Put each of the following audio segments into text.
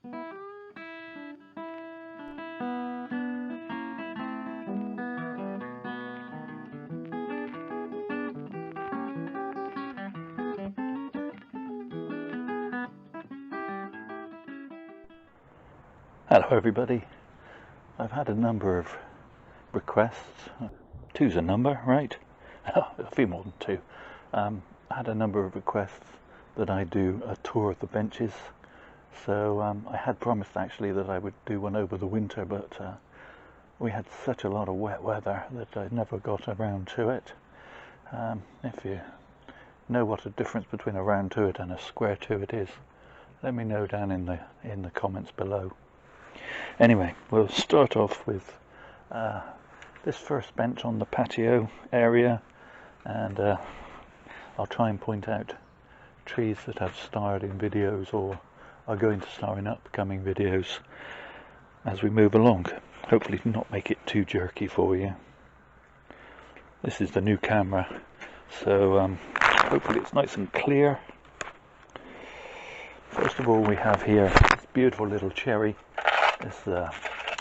Hello everybody. I've had a number of requests. Two's a number, right? A few more than two. I had a number of requests that I do a tour of the benches. So I had promised actually that I would do one over the winter, but we had such a lot of wet weather that I never got around to it. If you know what a difference between a round to it and a square to it is, let me know down in the comments below. Anyway, we'll start off with this first bench on the patio area, and I'll try and point out trees that have starred in videos or are going to star in upcoming videos as we move along. Hopefully not make it too jerky for you. This is the new camera, so hopefully it's nice and clear. First of all, we have here this beautiful little cherry. It's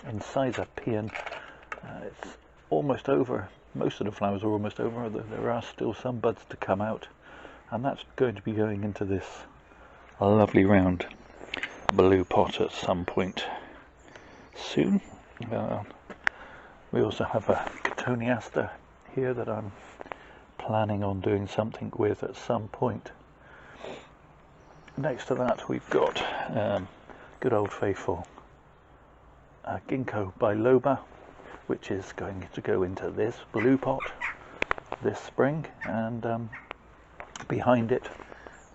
incisor paean. It's almost over. Most of the flowers are almost over. There are still some buds to come out, and that's going to be going into this lovely round blue pot at some point soon. We also have a cotoneaster here that I'm planning on doing something with at some point. Next to that we've got good old faithful ginkgo biloba, which is going to go into this blue pot this spring, and behind it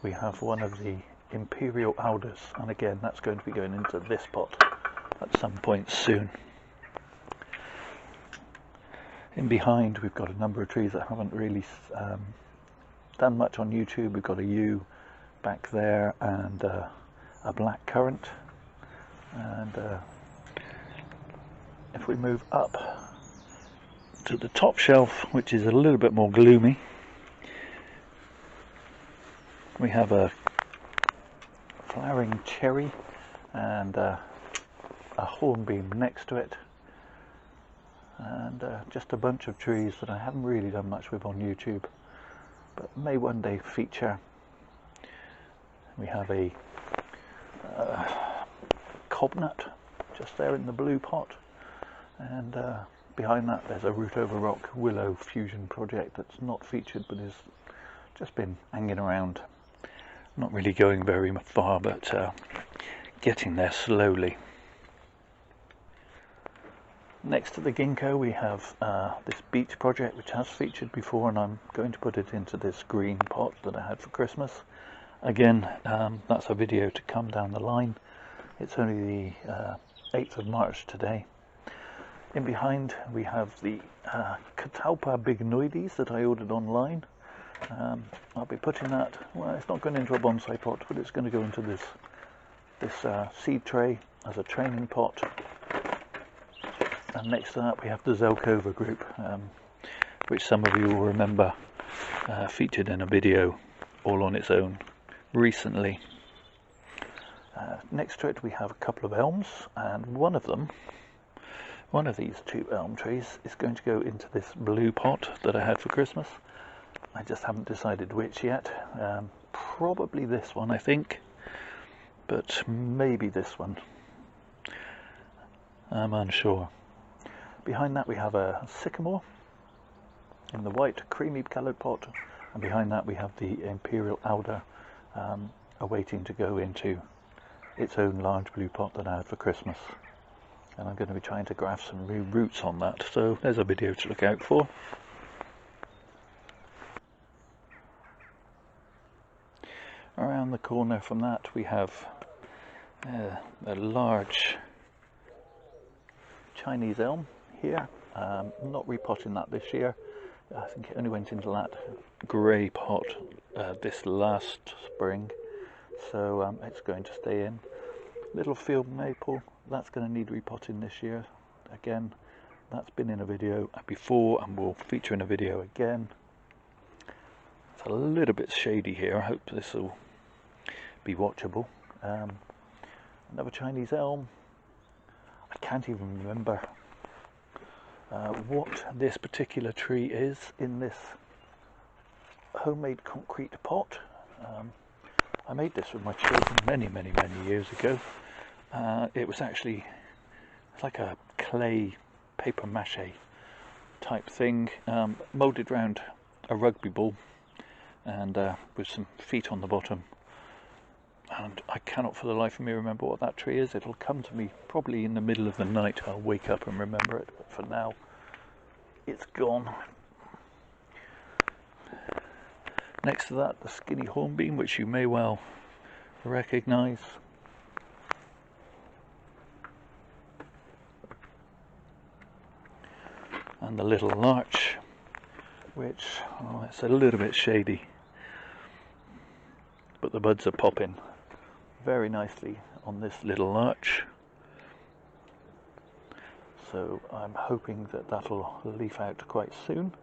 we have one of the imperial alders, and again that's going to be going into this pot at some point soon. In behind we've got a number of trees that haven't really done much on YouTube. We've got a yew back there and a black currant, and if we move up to the top shelf, which is a little bit more gloomy, we have a flowering cherry and a hornbeam next to it, and just a bunch of trees that I haven't really done much with on YouTube, but may one day feature. We have a cobnut just there in the blue pot, and behind that there's a root over rock willow fusion project that's not featured but has just been hanging around, not really going very far, but getting there slowly. Next to the ginkgo we have this beech project, which has featured before, and I'm going to put it into this green pot that I had for Christmas. Again, that's a video to come down the line. It's only the 8th of March today. In behind we have the Catalpa bignoides that I ordered online. I'll be putting that, well, it's not going into a bonsai pot, but it's going to go into this seed tray as a training pot. And next to that we have the Zelkova group, which some of you will remember featured in a video all on its own recently. Next to it we have a couple of elms, and one of these two elm trees is going to go into this blue pot that I had for Christmas. I just haven't decided which yet. Probably this one, I think, but maybe this one. I'm unsure. Behind that we have a sycamore in the white creamy coloured pot, and behind that we have the imperial alder awaiting to go into its own large blue pot that I had for Christmas. And I'm going to be trying to graft some new roots on that, so there's a video to look out for. Around the corner from that we have a large Chinese elm here. I'm not repotting that this year. I think it only went into that grey pot this last spring, so it's going to stay in. Little field maple, that's going to need repotting this year. Again, that's been in a video before and will feature in a video again. It's a little bit shady here. I hope this will be watchable. another Chinese elm. I can't even remember what this particular tree is in this homemade concrete pot. I made this with my children many years ago. It was actually, it's like a clay paper mache type thing, moulded round a rugby ball, and with some feet on the bottom. And I cannot for the life of me remember what that tree is. It'll come to me probably in the middle of the night. I'll wake up and remember it, but for now it's gone. Next to that, the skinny hornbeam, which you may well recognise. And the little larch, which, oh, it's a little bit shady, but the buds are popping very nicely on this little larch. So I'm hoping that that'll leaf out quite soon.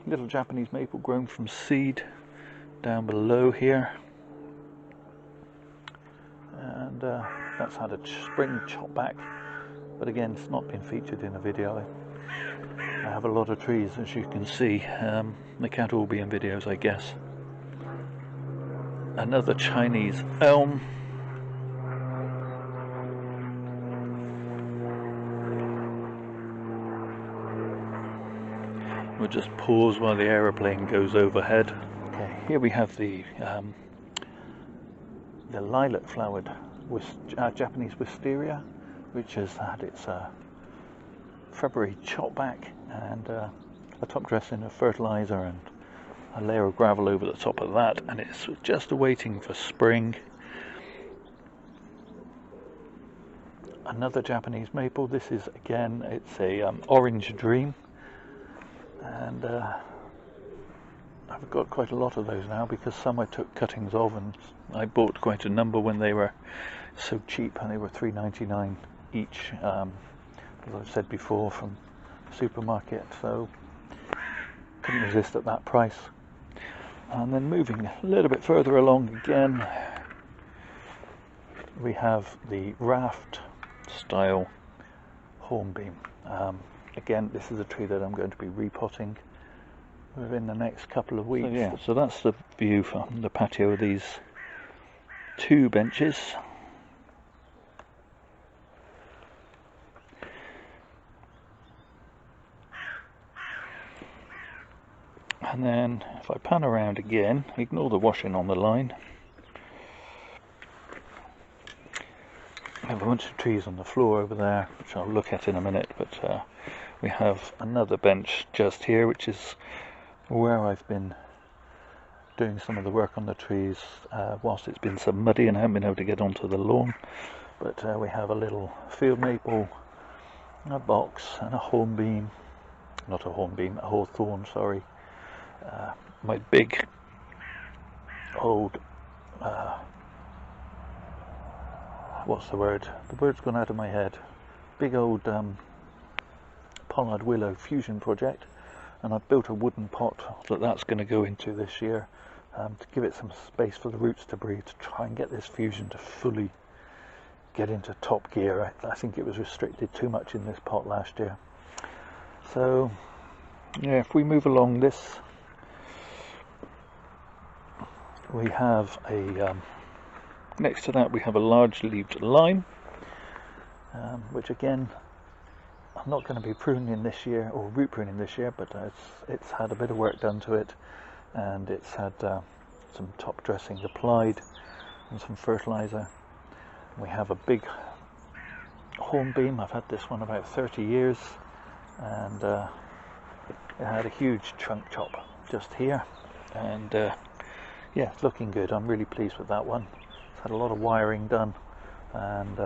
Little Japanese maple grown from seed down below here, and that's had a spring chop back, but again it's not been featured in a video. I have a lot of trees, as you can see. They can't all be in videos, I guess. Another Chinese elm. We'll just pause while the aeroplane goes overhead. Okay, here we have the lilac flowered Japanese wisteria, which has had its February chop back, and a top dressing of fertilizer and a layer of gravel over the top of that, and it's just waiting for spring. Another Japanese maple. This is, again, it's a orange dream, and I've got quite a lot of those now because some I took cuttings of, and I bought quite a number when they were so cheap, and they were $3.99 each, as I've said before, from the supermarket, so couldn't resist at that price. And then moving a little bit further along again, we have the raft style hornbeam. Again, this is a tree that I'm going to be repotting within the next couple of weeks. So that's the view from the patio of these two benches. And then if I pan around again, ignore the washing on the line. I have a bunch of trees on the floor over there, which I'll look at in a minute, but we have another bench just here, which is where I've been doing some of the work on the trees whilst it's been so muddy and I haven't been able to get onto the lawn. But we have a little field maple, a box, and a hornbeam, not a hornbeam, a hawthorn, sorry. My big old, what's the word? The word's gone out of my head. Big old pollard willow fusion project, and I've built a wooden pot that's going to go into this year to give it some space for the roots to breathe, to try and get this fusion to fully get into top gear. I think it was restricted too much in this pot last year. So yeah, if we move along this, we have a next to that we have a large-leaved lime, which again I'm not going to be pruning this year, or root pruning this year, but it's had a bit of work done to it, and it's had some top dressings applied and some fertilizer. We have a big hornbeam. I've had this one about 30 years, and it had a huge trunk chop just here, and yeah, it's looking good. I'm really pleased with that one. It's had a lot of wiring done, and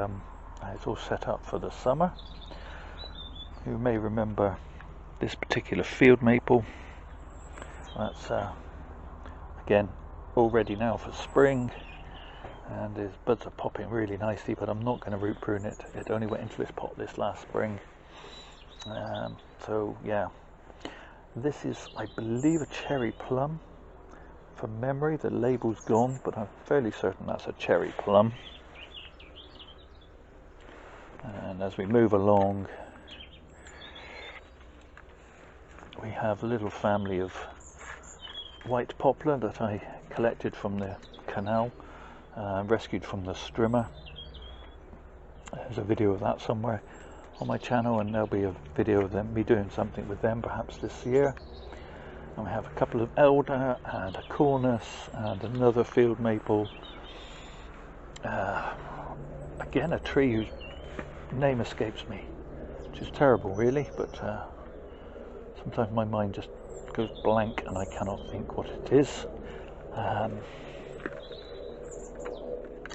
it's all set up for the summer. You may remember this particular field maple. That's again all ready now for spring, and his buds are popping really nicely, but I'm not going to root prune it. It only went into this pot this last spring. So yeah, this is, I believe, a cherry plum. From memory, the label's gone, but I'm fairly certain that's a cherry plum. And as we move along, we have a little family of white poplar that I collected from the canal, rescued from the strimmer. There's a video of that somewhere on my channel, and there'll be a video of me doing something with them perhaps this year. And we have a couple of elder and a cornus and another field maple. Again, a tree whose name escapes me, which is terrible really, but sometimes my mind just goes blank and I cannot think what it is.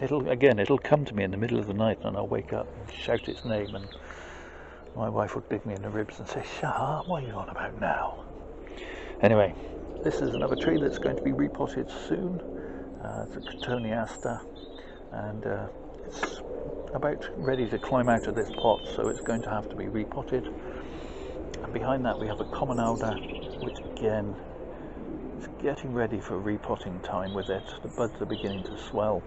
It'll come to me in the middle of the night, and I'll wake up and shout its name, and my wife would dig me in the ribs and say, "Shut up, what are you on about now?" Anyway, this is another tree that's going to be repotted soon. It's a Cotoneaster, and it's about ready to climb out of this pot, so it's going to have to be repotted. And behind that we have a common alder, which again is getting ready for repotting time with it. The buds are beginning to swell,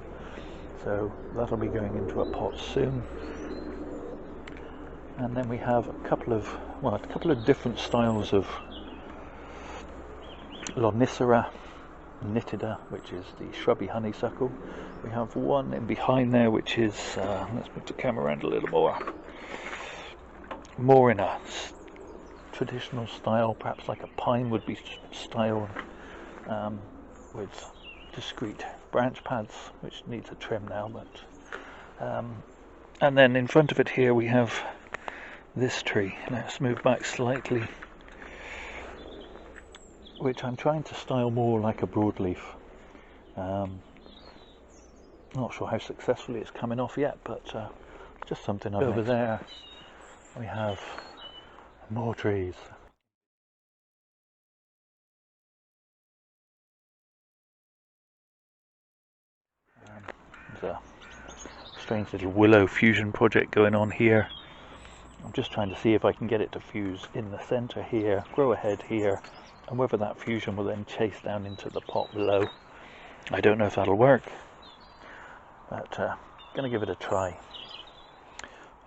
so that'll be going into a pot soon. And then we have a couple of different styles of Lonicera nitida, which is the shrubby honeysuckle. We have one in behind there which is, let's move the camera around a little more in a traditional style, perhaps like a pine would be style, with discrete branch pads, which needs a trim now. But and then in front of it here we have this tree. Let's move back slightly, which I'm trying to style more like a broadleaf. Not sure how successfully it's coming off yet, but just something over there. We have more trees. There's a strange little willow fusion project going on here. I'm just trying to see if I can get it to fuse in the center here, grow a head here, and whether that fusion will then chase down into the pot below. I don't know if that'll work, but gonna give it a try.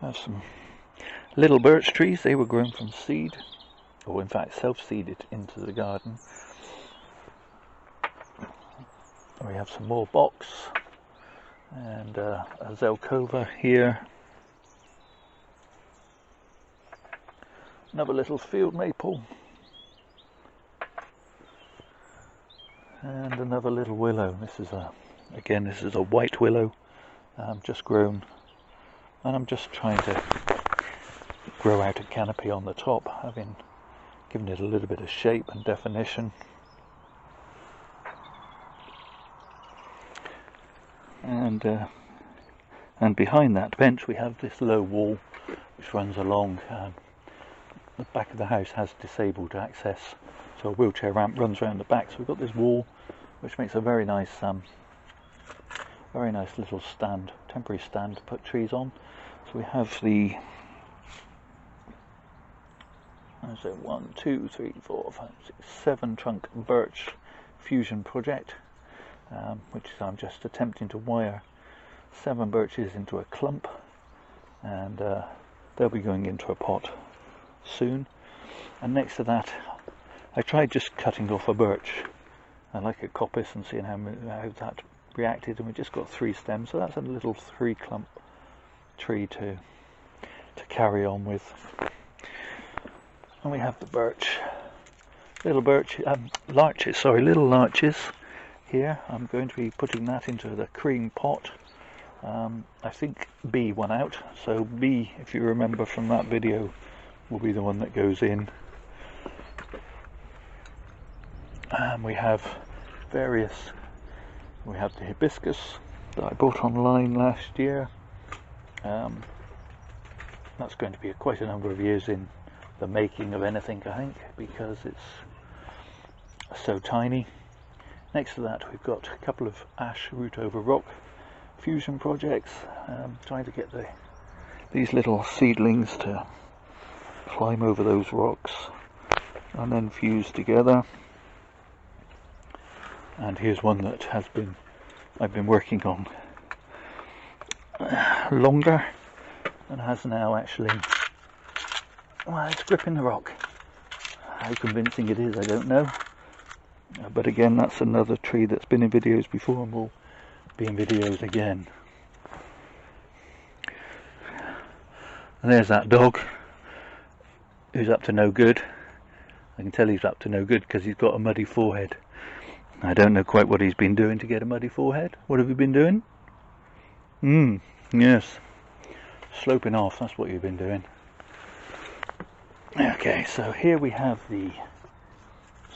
I have some little birch trees. They were grown from seed, or in fact self-seeded into the garden. We have some more box and a Zelkova here. Another little field maple. And another little willow. This is a white willow, just grown, and I'm just trying to grow out a canopy on the top, having given it a little bit of shape and definition. And behind that bench we have this low wall which runs along. The back of the house has disabled access, so a wheelchair ramp runs around the back, so we've got this wall which makes a very nice little stand, temporary stand to put trees on. So we have the 1, 2, 3, 4, 5, 6, 7 trunk birch fusion project, which I'm just attempting to wire 7 birches into a clump, and they'll be going into a pot soon. And next to that I tried just cutting off a birch, like a coppice, and seeing how that reacted, and we just got 3 stems, so that's a little 3 clump tree to carry on with. And we have the little larches here. I'm going to be putting that into the cream pot. I think B won out, so B, if you remember from that video, will be the one that goes in. And we have we have the hibiscus that I bought online last year. That's going to be quite a number of years in the making of anything, I think, because it's so tiny. Next to that we've got a couple of ash root over rock fusion projects, trying to get these little seedlings to climb over those rocks and then fuse together. And here's one that I've been working on longer, and has now actually, well, it's gripping the rock. How convincing it is, I don't know. But again, that's another tree that's been in videos before and will be in videos again. And there's that dog who's up to no good. I can tell he's up to no good because he's got a muddy forehead. I don't know quite what he's been doing to get a muddy forehead. What have you been doing? Yes. Sloping off, that's what you've been doing. Okay, so here we have the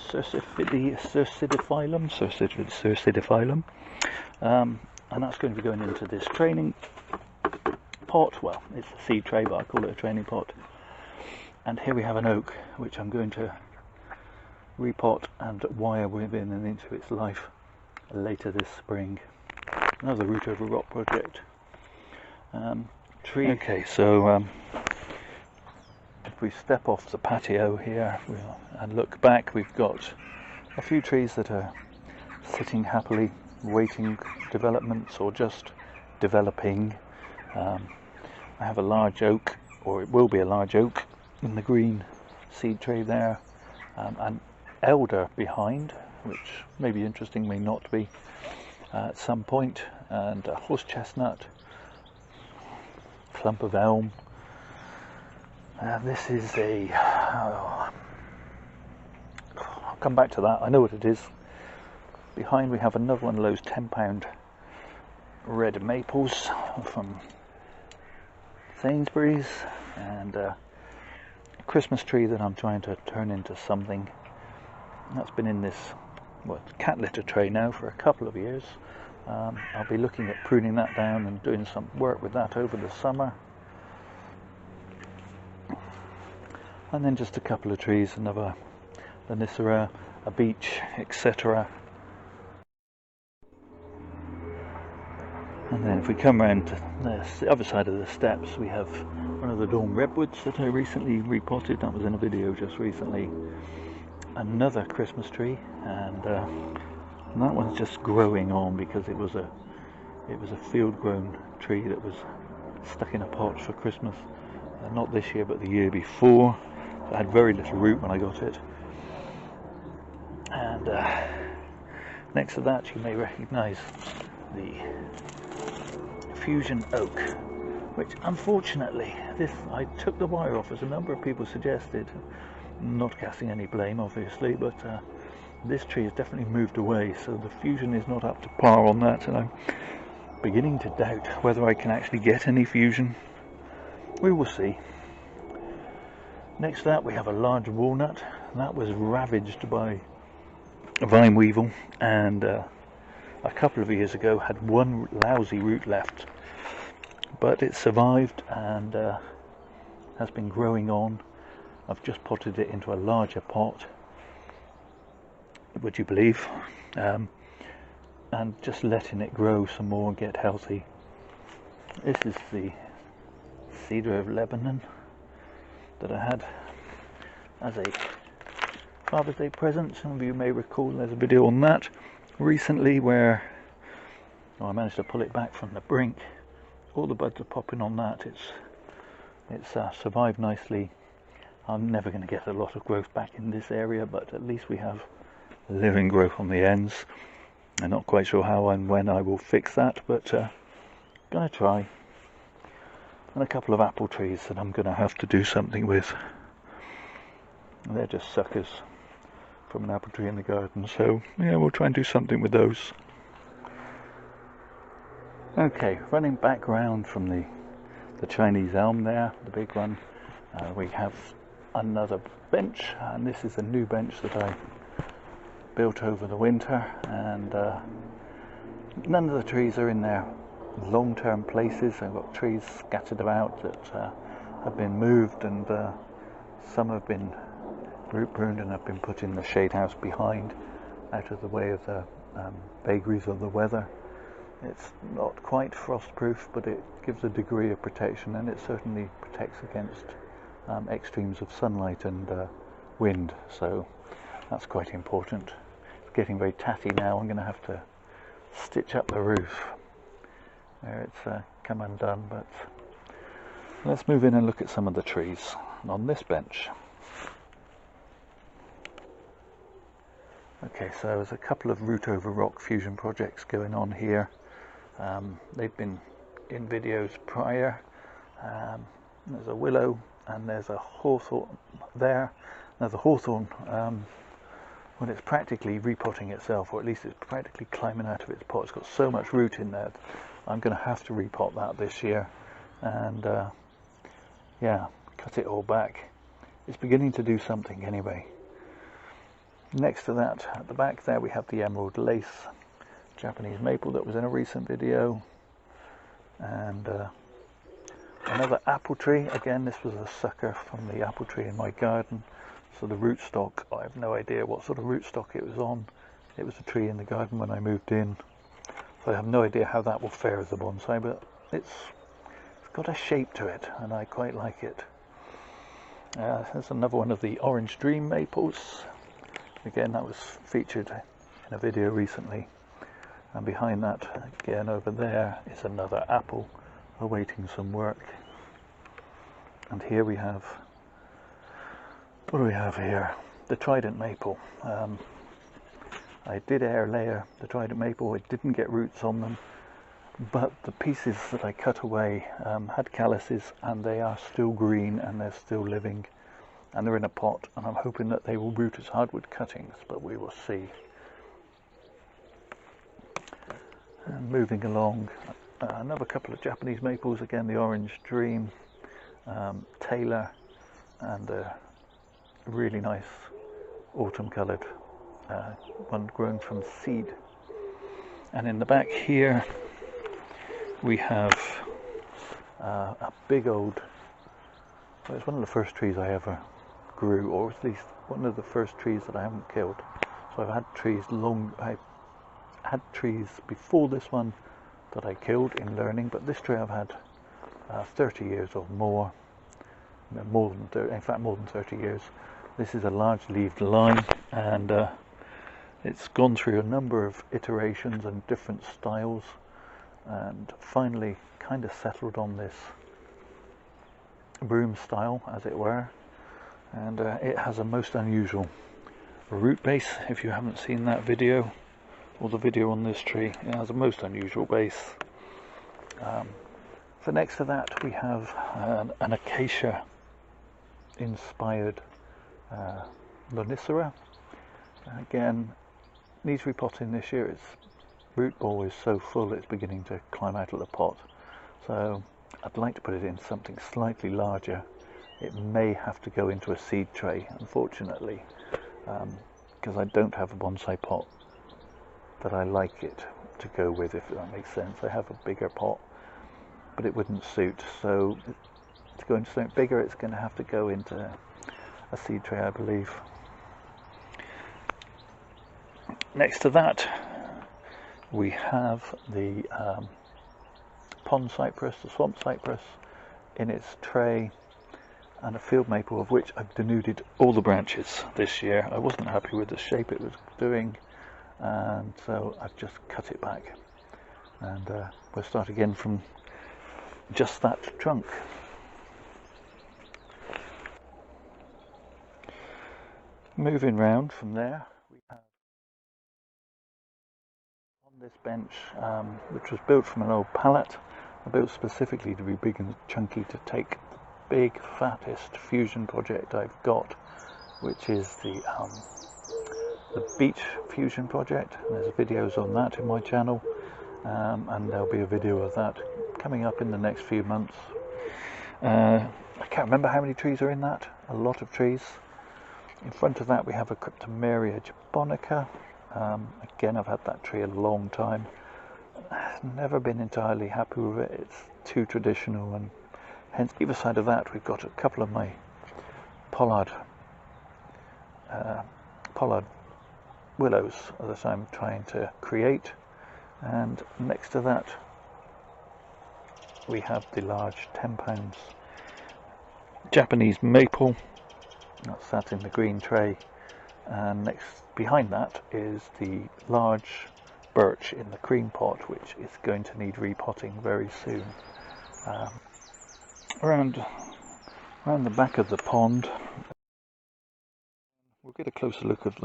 Cercidophyllum, and that's going to be going into this training pot. Well, it's a seed tray, but I call it a training pot. And here we have an oak, which I'm going to repot and wire within and into its life later this spring. Another root over rock project. Tree. Okay, so if we step off the patio here and look back, we've got a few trees that are sitting happily waiting developments or just developing. I have a large oak, or it will be a large oak, in the green seed tray there, an elder behind, which may be interesting, may not be at some point, and a horse chestnut, clump of elm. This is a, I'll come back to that, I know what it is. Behind we have another one of those £10 red maples from Sainsbury's, and a Christmas tree that I'm trying to turn into something. That's been in this cat litter tray now for a couple of years. I'll be looking at pruning that down and doing some work with that over the summer. And then just a couple of trees, another Lanicera, a beech, etc. And then if we come around to the other side of the steps, we have one of the Dawn redwoods that I recently repotted. That was in a video just recently. Another Christmas tree, and that one's just growing on because it was a field-grown tree that was stuck in a pot for Christmas. Not this year, but the year before. I had very little root when I got it. And next to that, you may recognise the Fusion Oak, which unfortunately, I took the wire off, as a number of people suggested. Not casting any blame, obviously, but this tree has definitely moved away, so the fusion is not up to par on that, and I'm beginning to doubt whether I can actually get any fusion. We will see. Next to that we have a large walnut. That was ravaged by a vine weevil, and a couple of years ago had one lousy root left, but it survived and has been growing on. I've just potted it into a larger pot, would you believe, and just letting it grow some more and get healthy. This is the cedar of Lebanon that I had as a Father's Day present. Some of you may recall there's a video on that recently where I managed to pull it back from the brink. All the buds are popping on that. It's survived nicely. I'm never going to get a lot of growth back in this area, but at least we have living growth on the ends. I'm not quite sure how and when I will fix that, but gonna try. And a couple of apple trees that I'm gonna have to do something with. They're just suckers from an apple tree in the garden, so yeah, we'll try and do something with those. Okay, running back round from the Chinese elm there, the big one, we have another bench, and this is a new bench that I built over the winter, and none of the trees are in their long-term places. I've got trees scattered about that have been moved, and some have been root pruned and have been put in the shade house behind, out of the way of the vagaries of the weather. It's not quite frost-proof, but it gives a degree of protection, and it certainly protects against extremes of sunlight and wind, so that's quite important. It's getting very tatty now. I'm going to have to stitch up the roof. There, it's come undone, but Let's move in and look at some of the trees on this bench. Okay, so there's a couple of root over rock fusion projects going on here. They've been in videos prior. There's a willow and there's a hawthorn there. Now the hawthorn, when it's practically repotting itself, or at least it's practically climbing out of its pot, it's got so much root in there, I'm going to have to repot that this year and yeah, cut it all back. It's beginning to do something anyway. Next to that, at the back there, we have the emerald lace Japanese maple that was in a recent video, and another apple tree. Again, this was a sucker from the apple tree in my garden. So the rootstock, I have no idea what sort of rootstock it was on. It was a tree in the garden when I moved in, so I have no idea how that will fare as a bonsai, but it's got a shape to it and I quite like it. There's another one of the orange dream maples. Again, that was featured in a video recently, and behind that, again over there, is another apple awaiting some work. And here we have, what do we have here? The trident maple. I did air layer the trident maple. It didn't get roots on them, but the pieces that I cut away had calluses, and they are still green and they're still living, and they're in a pot, and I'm hoping that they will root as hardwood cuttings, but we will see. And moving along, another couple of Japanese maples, again the orange dream, Taylor, and a really nice autumn coloured one grown from seed. And in the back here we have a big old, well, it's one of the first trees I ever grew, or at least one of the first trees that I haven't killed. So I've had trees I had trees before this one that I killed in learning, but this tree I've had 30 years or more, more than 30, in fact more than 30 years. This is a large leaved lime, and it's gone through a number of iterations and different styles, and finally kind of settled on this broom style, as it were. And it has a most unusual root base. If you haven't seen that video, or the video on this tree, it has a most unusual base. So next to that we have an acacia inspired lonicera. Again, needs repotting this year. Its root ball is so full it's beginning to climb out of the pot, so I'd like to put it in something slightly larger. It may have to go into a seed tray, unfortunately, because I don't have a bonsai pot that I like it to go with, if that makes sense. I have a bigger pot, but it wouldn't suit, so to go into something bigger it's going to have to go into a seed tray, I believe. Next to that we have the pond cypress, the swamp cypress, in its tray, and a field maple of which I've denuded all the branches this year. I wasn't happy with the shape it was doing, and so I've just cut it back, and we'll start again from just that trunk. Moving round from there, we have on this bench, which was built from an old pallet, built specifically to be big and chunky, to take the big fattest fusion project I've got, which is the beech fusion project. And there's videos on that in my channel, and there'll be a video of that coming up in the next few months. I can't remember how many trees are in that. A lot of trees. In front of that we have a Cryptomeria japonica. Again, I've had that tree a long time. I've never been entirely happy with it. It's too traditional, and hence either side of that we've got a couple of my pollard willows that I'm trying to create. And next to that we have the large 10 pounds Japanese maple that's sat in the green tray, and next behind that is the large birch in the cream pot, which is going to need repotting very soon. around the back of the pond. We'll get a closer look of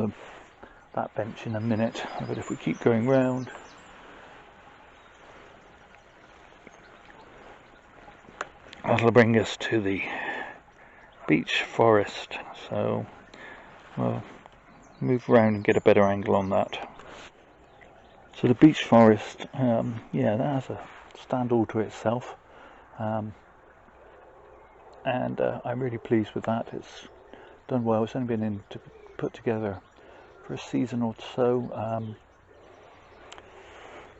that bench in a minute, but if we keep going round, that'll bring us to the beech forest. So we'll move around and get a better angle on that. So the beech forest, yeah, that has a stand all to itself, and I'm really pleased with that. It's done well. It's only been put together for a season or so,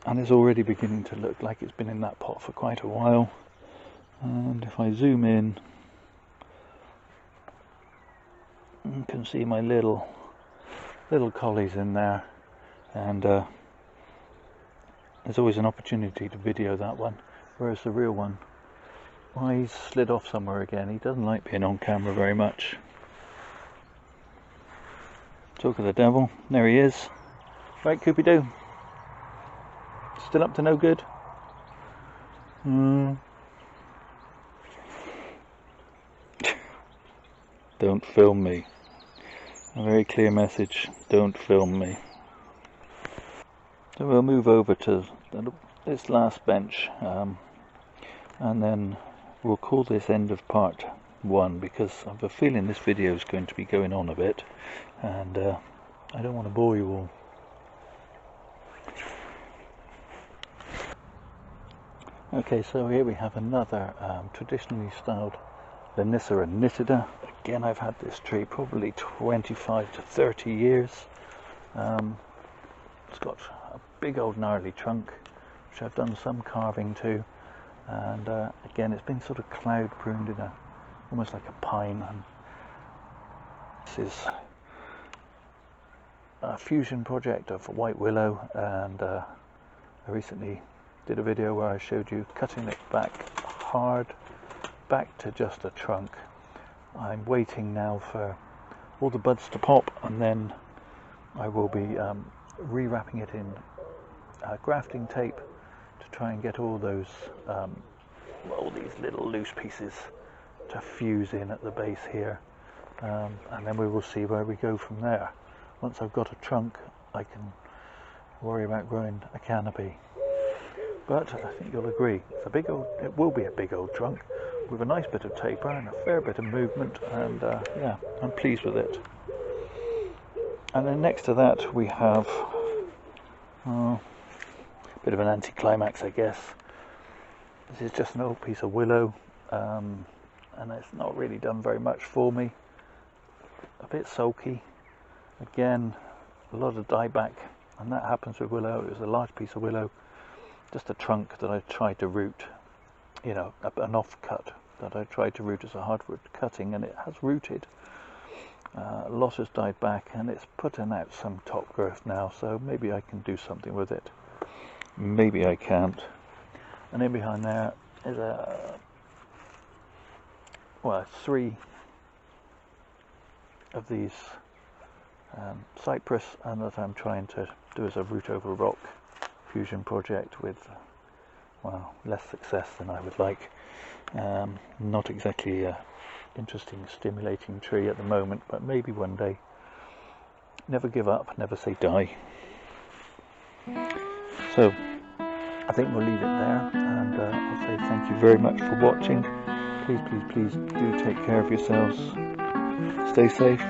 and it's already beginning to look like it's been in that pot for quite a while. And if I zoom in, you can see my little collies in there, and there's always an opportunity to video that one, whereas the real one, well, he's slid off somewhere again. He doesn't like being on camera very much. Talk of the devil, there he is. Right, Coopy Doo? Still up to no good? Don't film me. A very clear message, don't film me. So we'll move over to this last bench, and then we'll call this end of part 1, because I have a feeling this video is going to be going on a bit, and I don't want to bore you all. Okay, so here we have another traditionally styled Linicera nitida. Again, I've had this tree probably 25 to 30 years. It's got a big old gnarly trunk, which I've done some carving to, and again, it's been sort of cloud pruned in almost like a pine. And this is a fusion project of white willow, and I recently did a video where I showed you cutting it back hard, back to just a trunk. I'm waiting now for all the buds to pop, and then I will be rewrapping it in grafting tape to try and get all those all these little loose pieces to fuse in at the base here, and then we will see where we go from there. Once I've got a trunk, I can worry about growing a canopy. But I think you'll agree, it will be a big old trunk with a nice bit of taper and a fair bit of movement, and yeah, I'm pleased with it. And then next to that we have a bit of an anticlimax, I guess. This is just an old piece of willow, and it's not really done very much for me. A bit sulky. Again, a lot of dieback, and that happens with willow. It was a large piece of willow, just a trunk that I tried to root, you know, an offcut that I tried to root as a hardwood cutting, and it has rooted. A lot has died back, and it's putting out some top growth now, so maybe I can do something with it. Maybe I can't. And in behind there is three of these cypress, and that I'm trying to do as a root over rock fusion project with, well, less success than I would like. Not exactly a interesting, stimulating tree at the moment, but maybe one day. Never give up, never say die. So I think we'll leave it there, and I'll say thank you very much for watching. Please do take care of yourselves. Stay safe.